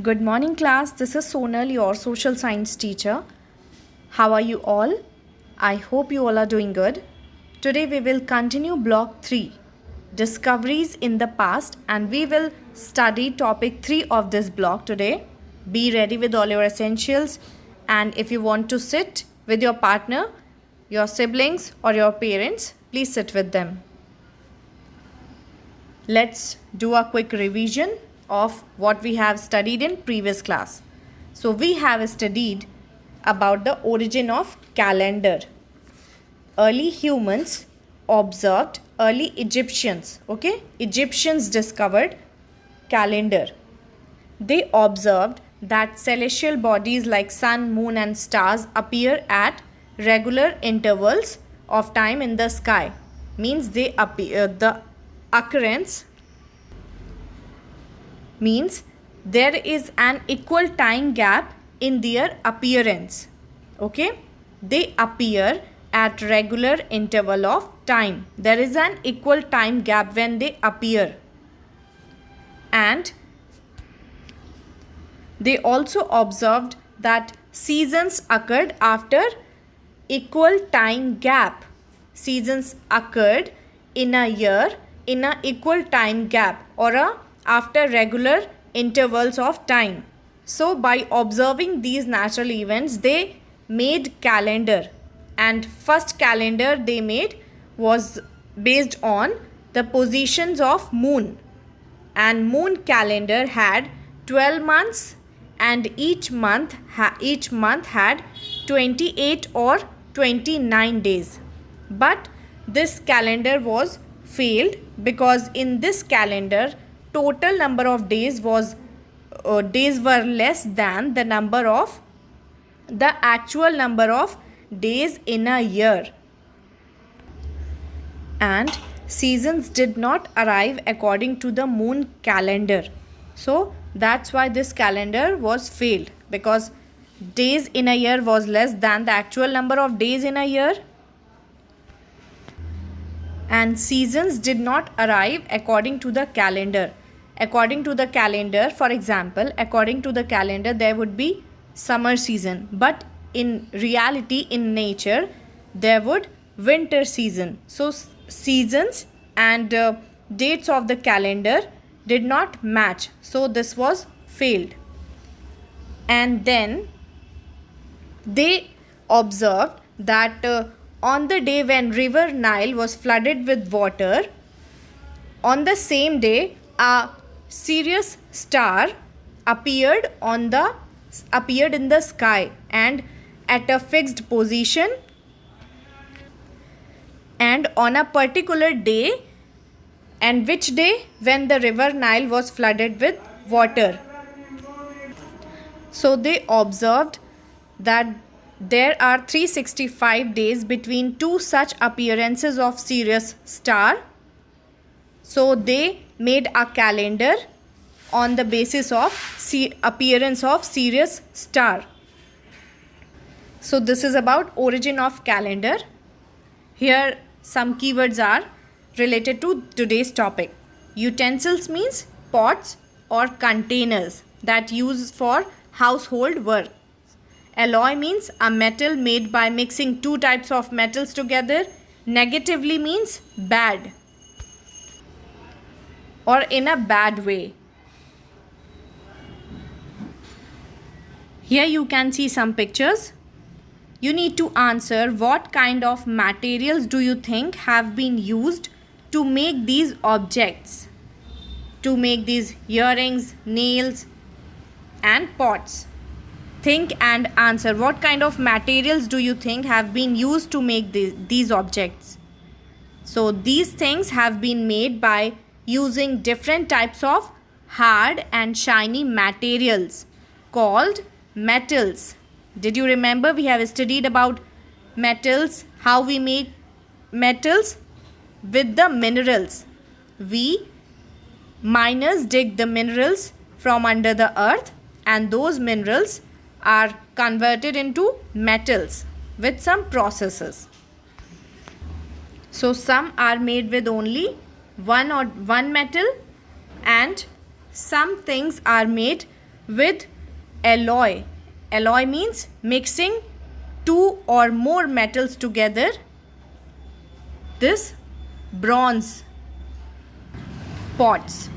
Good morning, class. This is Sonal, your social science teacher. How are you all? I hope you all are doing good. Today we will continue block 3, Discoveries in the Past, and we will study topic 3 of this block today. Be ready with all your essentials, and if you want to sit with your partner, your siblings, or your parents, please sit with them. Let's do a quick revision of what we have studied in previous class. So we have studied about the origin of calendar. Early humans observed early Egyptians. Egyptians discovered calendar. They observed that celestial bodies like sun, moon and stars appear at regular intervals of time in the sky. Means they appear, the occurrence means there is an equal time gap in their appearance. They appear at regular interval of time. There is an equal time gap when they appear. And they also observed that seasons occurred after equal time gap. Seasons occurred in a year in a equal time gap or after regular intervals of time. So by observing these natural events, they made calendar, and first calendar they made was based on the positions of moon, and moon calendar had 12 months and each month had 28 or 29 days. But this calendar was failed because in this calendar total number of days were less than the actual number of days in a year, and seasons did not arrive according to the moon calendar. So that's why this calendar was failed, because days in a year was less than the actual number of days in a year, and seasons did not arrive according to the calendar. According to the calendar, for example, according to the calendar there would be summer season, but in reality, in nature, there would winter season. So seasons and dates of the calendar did not match, so this was failed. And then they observed that on the day when river Nile was flooded with water, on the same day a Sirius star appeared in the sky and at a fixed position, and on a particular day. And which day? When the river Nile was flooded with water. So they observed that there are 365 days between two such appearances of Sirius star. So they made a calendar on the basis of appearance of Sirius star. So this is about origin of calendar. Here some keywords are related to today's topic. Utensils means pots or containers that use for household work. Alloy means a metal made by mixing two types of metals together. Negatively means bad or in a bad way. Here you can see some pictures. You need to answer what kind of materials do you think have been used to make these objects, to make these earrings, nails and pots. Think and answer what kind of materials do you think have been used to make these objects. So these things have been made by using different types of hard and shiny materials called metals. Did you remember we have studied about metals, how we make metals? With the minerals. We miners dig the minerals from under the earth, and those minerals are converted into metals with some processes. So some are made with only one metal, and some things are made with alloy. Alloy means mixing two or more metals together. This bronze pots.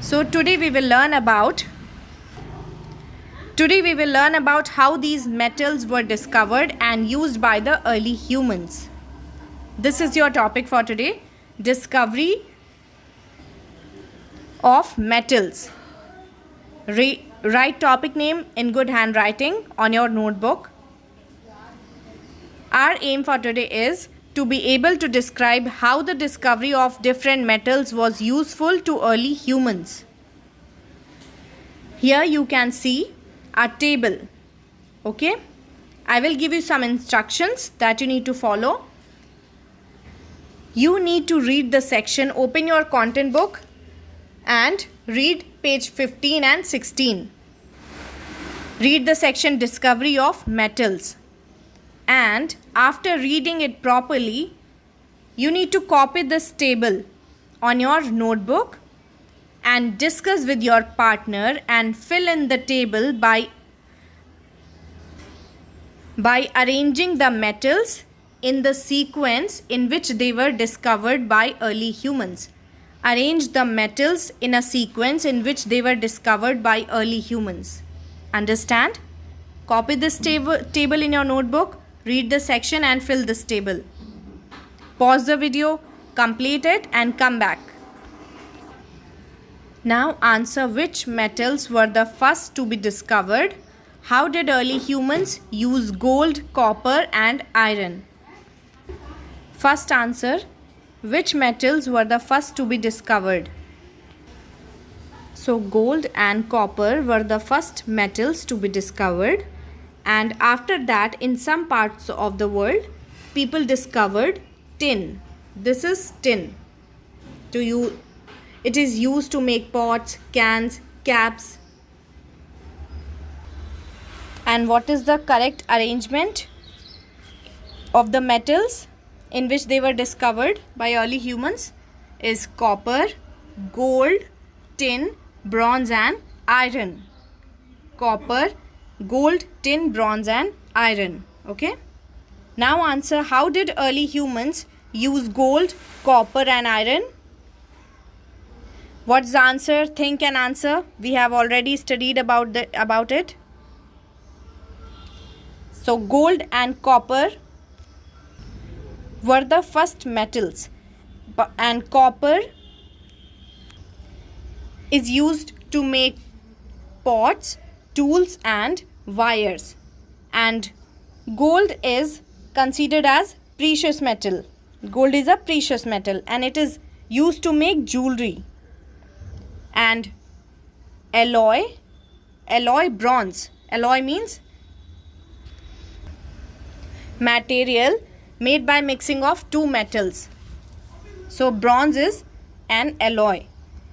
So today we will learn about how these metals were discovered and used by the early humans. This is your topic for today, discovery of metals. Write topic name in good handwriting on your notebook. Our aim for today is to be able to describe how the discovery of different metals was useful to early humans. Here you can see a table. Okay, I will give you some instructions that you need to follow. You need to read the section, open your content book and read page 15 and 16. Read the section discovery of metals, and after reading it properly, you need to copy this table on your notebook and discuss with your partner and fill in the table by arranging the metals in the sequence in which they were discovered by early humans. Arrange the metals in a sequence in which they were discovered by early humans. Understand? Copy this table in your notebook, read the section and fill this table. Pause the video, complete it and come back. Now answer which metals were the first to be discovered. How did early humans use gold, copper and iron? First answer, which metals were the first to be discovered? So gold and copper were the first metals to be discovered, and after that in some parts of the world people discovered tin. This is tin. It is used to make pots, cans, caps. And what is the correct arrangement of the metals in which they were discovered by early humans? Is copper, gold, tin, bronze and iron. Copper, gold, tin, bronze and iron. Okay. Now answer, how did early humans use gold, copper and iron? What's the answer? Think and answer. We have already studied about it. So gold and copper were the first metals, and copper is used to make pots, tools and wires, and gold is considered as precious metal. Gold is a precious metal and it is used to make jewelry. And alloy, bronze. Alloy means material made by mixing of two metals. So bronze is an alloy,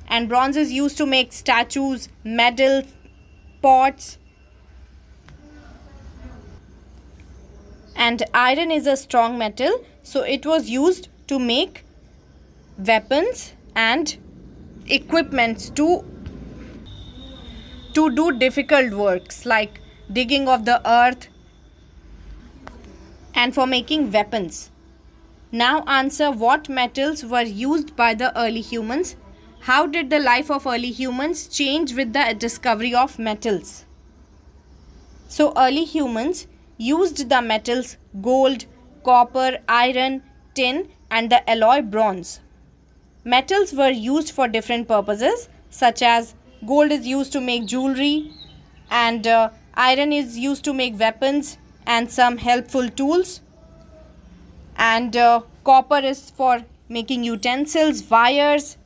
and bronze is used to make statues, medals, pots. And iron is a strong metal, so it was used to make weapons and equipments to do difficult works like digging of the earth and for making weapons. Now answer, what metals were used by the early humans? How did the life of early humans change with the discovery of metals? So early humans used the metals gold, copper, iron, tin and the alloy bronze. Metals were used for different purposes, such as gold is used to make jewelry and iron is used to make weapons and some helpful tools, and copper is for making utensils, wires.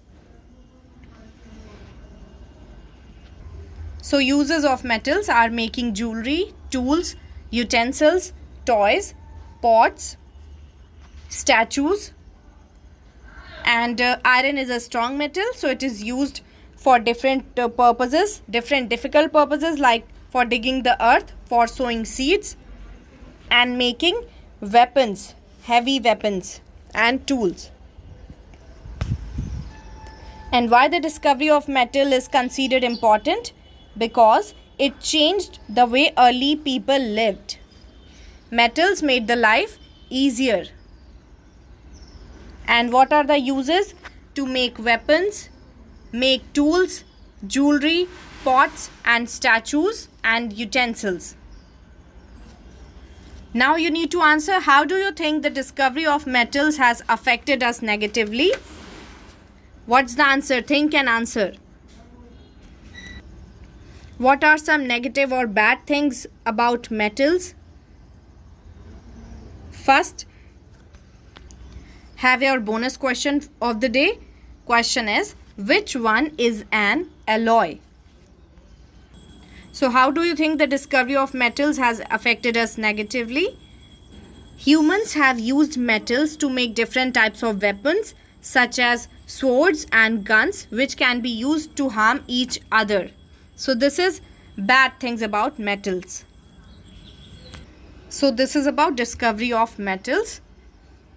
So uses of metals are making jewelry, tools, utensils, toys, pots, statues. And iron is a strong metal, so it is used for different purposes, different difficult purposes like for digging the earth, for sowing seeds and making weapons, heavy weapons and tools. And why the discovery of metal is considered important? because it changed the way early people lived. Metals made the life easier. And what are the uses? To make weapons, make tools, jewelry, pots and statues and utensils. Now you need to answer, how do you think the discovery of metals has affected us negatively? What's the answer? Think and answer. What are some negative or bad things about metals? First, have your bonus question of the day. Question is, which one is an alloy? So how do you think the discovery of metals has affected us negatively? Humans have used metals to make different types of weapons such as swords and guns, which can be used to harm each other. So this is bad things about metals. So this is about discovery of metals.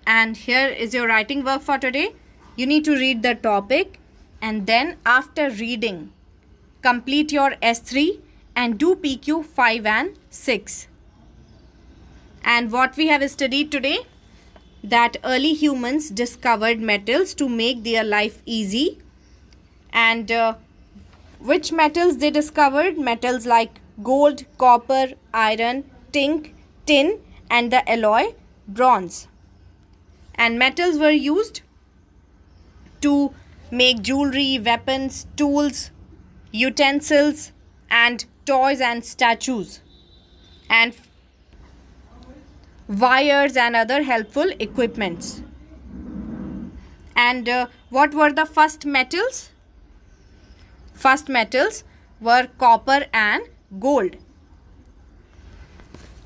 And here is your writing work for today. You need to read the topic and then after reading, complete your S3 and do PQ 5 and 6. And what we have studied today, that early humans discovered metals to make their life easy. And which metals they discovered? Metals like gold, copper, iron, tin and the alloy bronze. And metals were used to make jewelry, weapons, tools, utensils and toys and statues and wires and other helpful equipments. And what were the first metals? First metals were copper and gold.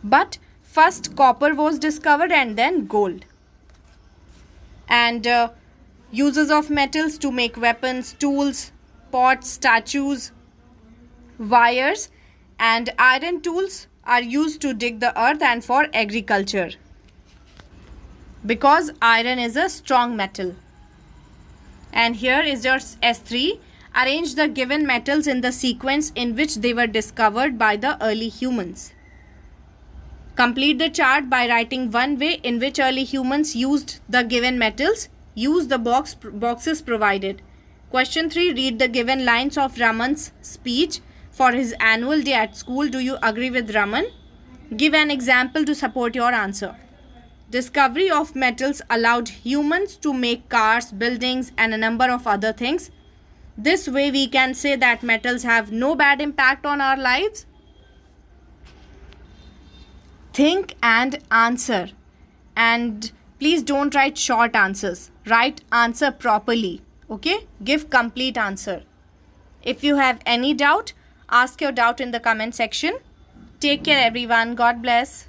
But first copper was discovered and then gold. And uses of metals to make weapons, tools, pots, statues, wires and iron tools are used to dig the earth and for agriculture, because iron is a strong metal. And here is your S3. Arrange the given metals in the sequence in which they were discovered by the early humans. Complete the chart by writing one way in which early humans used the given metals. Use the boxes provided. Question 3. Read the given lines of Raman's speech for his annual day at school. Do you agree with Raman? Give an example to support your answer. Discovery of metals allowed humans to make cars, buildings and a number of other things. This way we can say that metals have no bad impact on our lives. Think and answer. And please don't write short answers. Write answer properly. Okay? Give complete answer. If you have any doubt, ask your doubt in the comment section. Take care everyone. God bless.